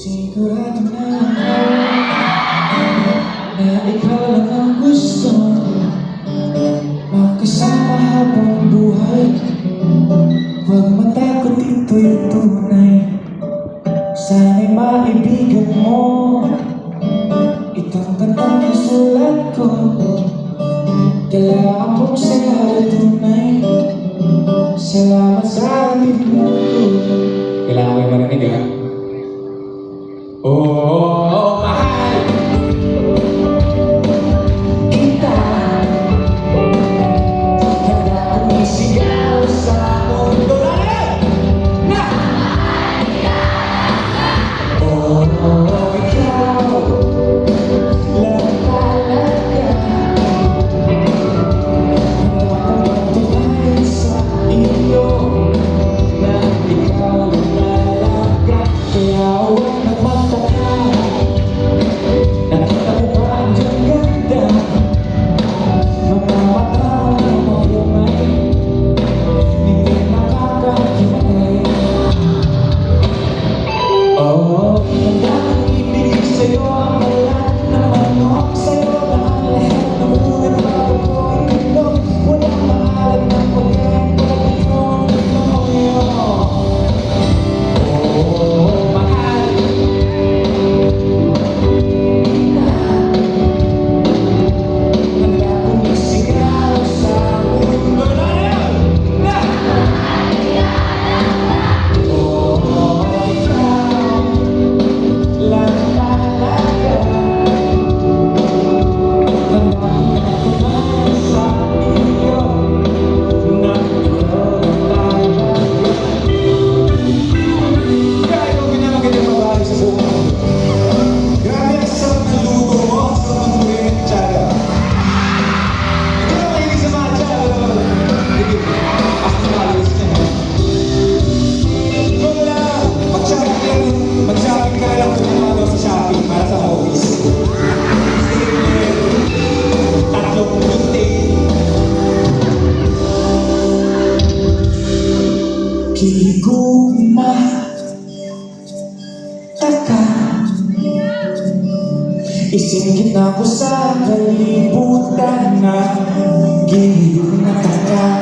Sigurado na ikaw lang ang gusto makasama habang buhay. Huwag matakot, ito'y tunay. Sana'y maibigan mo itong kantang isulat ko. Kailangan mong sayang tunay. Salamat sa ating mundo. Kailangan ko yung marinig, ha? Oh, mahal kita. Handa kong isigaw sa mundo na oh, ikaw lang talaga. Handa kong magtuhay sa iyo na ikaw lang talaga. Kaya huwag nagmagtaka. Nakita mo ba ang iyong ganda? Mga mata mo lumay, hindi makakahimatay. Oh, handa kang ibigay sa'yo ang lahat ng manok. Sa'yo na ang lahat ng unang bago ko itlog. Walang maalat ng pagkain, walang iyong itoyo. Oh, mahal kita. Handa kong isigaw sa mundo na oh, ikaw lang talaga. Handa kong magtuhay sa iyo na ikaw lang talaga. Kaya kung pinamagandang babae sa buong mundo. Grabe ang sarap ng luto mo, ang sarap ng buhay ng tsara. Ito na mahilig sa mga tsara. Sige, ako na malis ka na. Ikaw na lang, mag-shopping ka na lang kung ano sa shopping para sa hobbies. Sige, tatlong punti. Kiguma taka, isingit na ko sa kalibutan na giliw na taka.